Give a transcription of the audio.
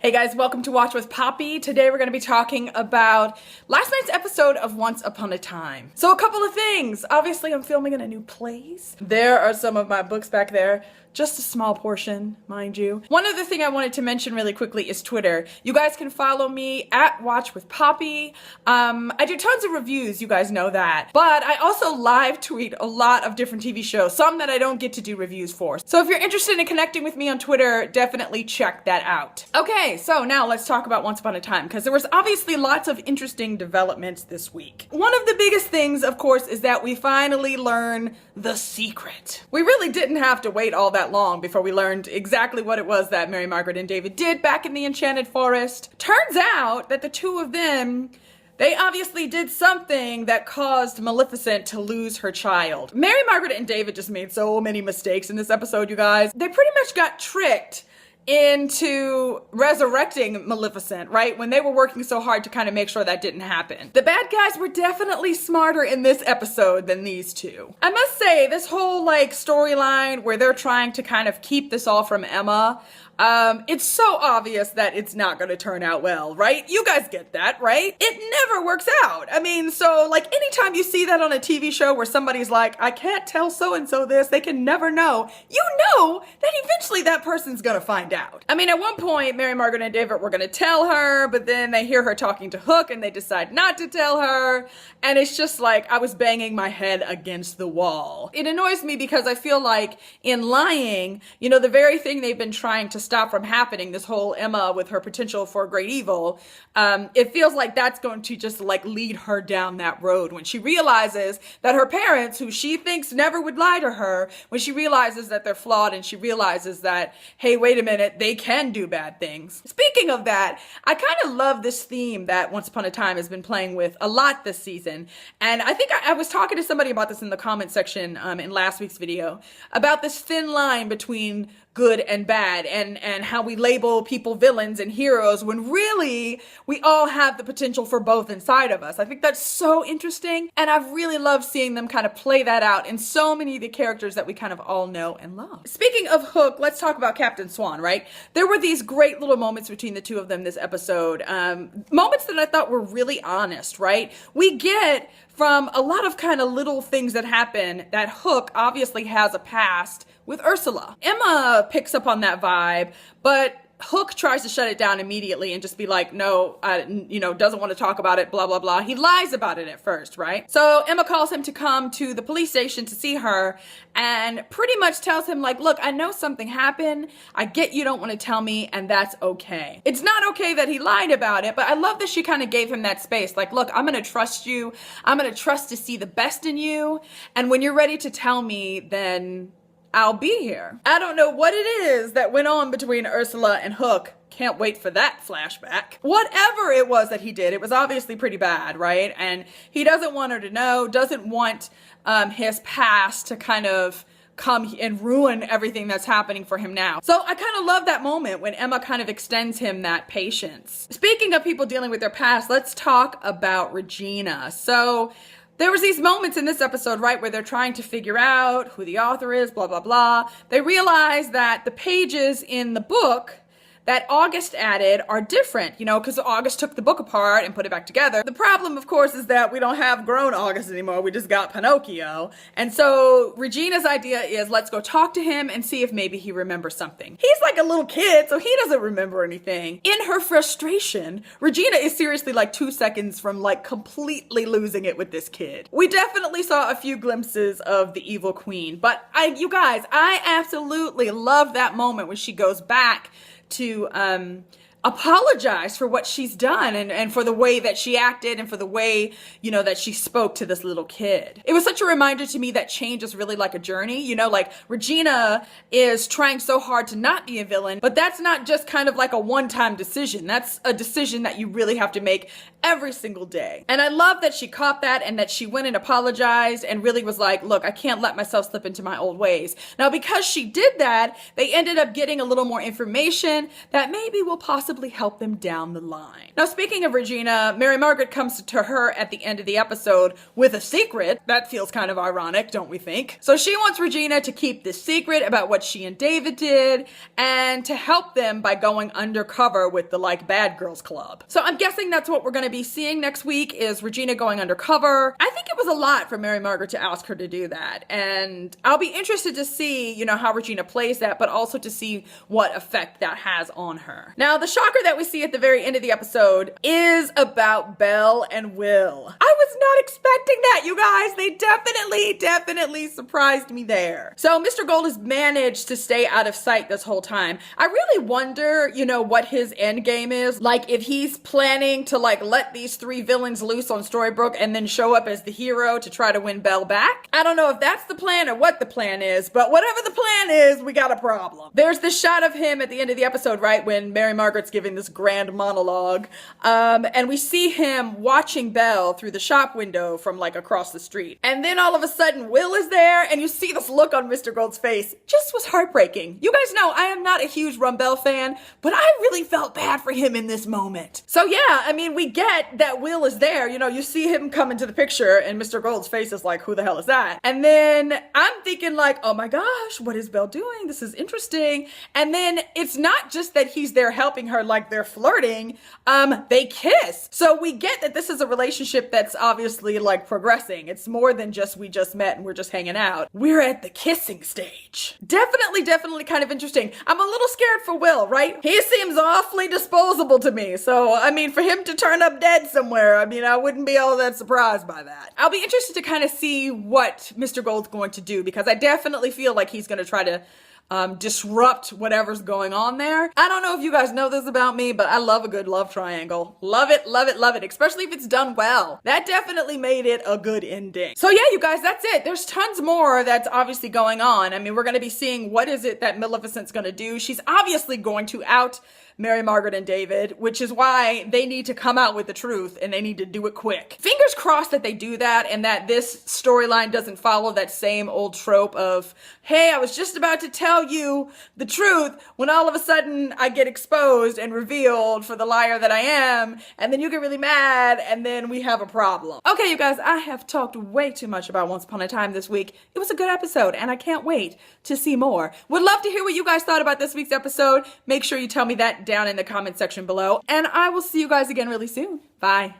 Hey guys, welcome to Watch with Poppy. Today we're going to be talking about last night's episode of Once Upon a Time. So a couple of things. Obviously I'm filming in a new place. There are some of my books back there. Just a small portion, mind you. One other thing I wanted to mention really quickly is Twitter. You guys can follow me at Watch with Poppy. I do tons of reviews, you guys know that. But I also live tweet a lot of different TV shows, some that I don't get to do reviews for. So if you're interested in connecting with me on Twitter, definitely check that out. Okay, so now let's talk about Once Upon a Time, because there was obviously lots of interesting developments this week. One of the biggest things, of course, is that we finally learn the secret. We really didn't have to wait all that long before we learned exactly what it was that Mary Margaret and David did back in the Enchanted Forest. Turns out that the two of them, they obviously did something that caused Maleficent to lose her child. Mary Margaret and David just made so many mistakes in this episode, you guys. They pretty much got tricked into resurrecting Maleficent, right? When they were working so hard to kind of make sure that didn't happen. The bad guys were definitely smarter in this episode than these two. I must say, this whole storyline where they're trying to kind of keep this all from Emma, it's so obvious that it's not going to turn out well, right? You guys get that, right? It never works out. I mean, so anytime you see that on a TV show where somebody's like, I can't tell so-and-so this, they can never know, you know that eventually that person's going to find out. I mean, at one point, Mary Margaret and David were going to tell her, but then they hear her talking to Hook and they decide not to tell her. And it's just like, I was banging my head against the wall. It annoys me because I feel like in lying, the very thing they've been trying to stop from happening, this whole Emma with her potential for great evil, it feels like that's going to just lead her down that road when she realizes that her parents, who she thinks never would lie to her, when she realizes that they're flawed and she realizes that, hey, wait a minute, they can do bad things. Speaking of that, I kind of love this theme that Once Upon a Time has been playing with a lot this season. And I think I was talking to somebody about this in the comment section in last week's video, about this thin line between good and bad, and how we label people villains and heroes when really we all have the potential for both inside of us. I think that's so interesting, and I've really loved seeing them kind of play that out in so many of the characters that we kind of all know and love. Speaking of Hook, let's talk about Captain Swan, right? There were these great little moments between the two of them this episode, moments that I thought were really honest, right? We get from a lot of kind of little things that happen that Hook obviously has a past with Ursula. Emma picks up on that vibe, but Hook tries to shut it down immediately and just be like, no, doesn't want to talk about it, blah, blah, blah. He lies about it at first, right? So Emma calls him to come to the police station to see her and pretty much tells him look, I know something happened. I get you don't want to tell me, and that's okay. It's not okay that he lied about it, but I love that she kind of gave him that space. Look, I'm going to trust you. I'm going to trust to see the best in you. And when you're ready to tell me, then I'll be here. I don't know what it is that went on between Ursula and Hook. Can't wait for that flashback. Whatever it was that he did, it was obviously pretty bad, right? And he doesn't want her to know, doesn't want his past to kind of come and ruin everything that's happening for him now. So I kind of love that moment when Emma kind of extends him that patience. Speaking of people dealing with their past, let's talk about Regina. So there was these moments in this episode, right, where they're trying to figure out who the author is, blah, blah, blah. They realize that the pages in the book that August added are different, because August took the book apart and put it back together. The problem, of course, is that we don't have grown August anymore. We just got Pinocchio. And so Regina's idea is, let's go talk to him and see if maybe he remembers something. He's like a little kid, so he doesn't remember anything. In her frustration, Regina is seriously 2 seconds from completely losing it with this kid. We definitely saw a few glimpses of the evil queen, but you guys, I absolutely love that moment when she goes back to apologize for what she's done and for the way that she acted and for the way, that she spoke to this little kid. It was such a reminder to me that change is really like a journey, Regina is trying so hard to not be a villain, but that's not just kind of a one-time decision. That's a decision that you really have to make every single day. And I love that she caught that and that she went and apologized and really was like, look, I can't let myself slip into my old ways. Now, because she did that, they ended up getting a little more information that maybe will possibly possibly help them down the line. Now, speaking of Regina, Mary Margaret comes to her at the end of the episode with a secret. That feels kind of ironic, don't we think? So she wants Regina to keep this secret about what she and David did and to help them by going undercover with the Bad Girls Club. So I'm guessing that's what we're going to be seeing next week is Regina going undercover. I think it was a lot for Mary Margaret to ask her to do that. And I'll be interested to see, how Regina plays that, but also to see what effect that has on her. Now, the shocker that we see at the very end of the episode is about Belle and Will. I was not expecting that, you guys. They definitely surprised me there. So Mr. Gold has managed to stay out of sight this whole time. I really wonder, what his end game is. If he's planning to let these three villains loose on Storybrooke and then show up as the hero to try to win Belle back. I don't know if that's the plan or what the plan is, but whatever the plan is, we got a problem. There's this shot of him at the end of the episode, right, when Mary Margaret's giving this grand monologue, and we see him watching Belle through the shop window from across the street. And then all of a sudden, Will is there, and you see this look on Mr. Gold's face. Just was heartbreaking. You guys know I am not a huge Belle fan, but I really felt bad for him in this moment. So yeah, we get that Will is there. You see him come into the picture, and Mr. Gold's face is like, who the hell is that? And then I'm thinking oh my gosh, what is Belle doing? This is interesting. And then it's not just that he's there helping her they're flirting. They kiss. So we get that this is a relationship that's obviously progressing. It's more than just we just met and we're just hanging out. We're at the kissing stage. Definitely kind of interesting. I'm a little scared for Will, right? He seems awfully disposable to me. So, for him to turn up dead somewhere, I wouldn't be all that surprised by that. I'll be interested to kind of see what Mr. Gold's going to do because I definitely feel like he's going to try to disrupt whatever's going on there. I don't know if you guys know this about me, but I love a good love triangle. Love it, especially if it's done well. That definitely made it a good ending. So yeah, you guys, that's it. There's tons more that's obviously going on. We're going to be seeing what is it that Maleficent's going to do. She's obviously going to out Mary Margaret and David, which is why they need to come out with the truth and they need to do it quick. Fingers crossed that they do that and that this storyline doesn't follow that same old trope of, hey, I was just about to tell you the truth when all of a sudden I get exposed and revealed for the liar that I am, and then you get really mad and then we have a problem. Okay, you guys, I have talked way too much about Once Upon a Time this week. It was a good episode and I can't wait to see more. Would love to hear what you guys thought about this week's episode. Make sure you tell me that down in the comment section below. And I will see you guys again really soon. Bye.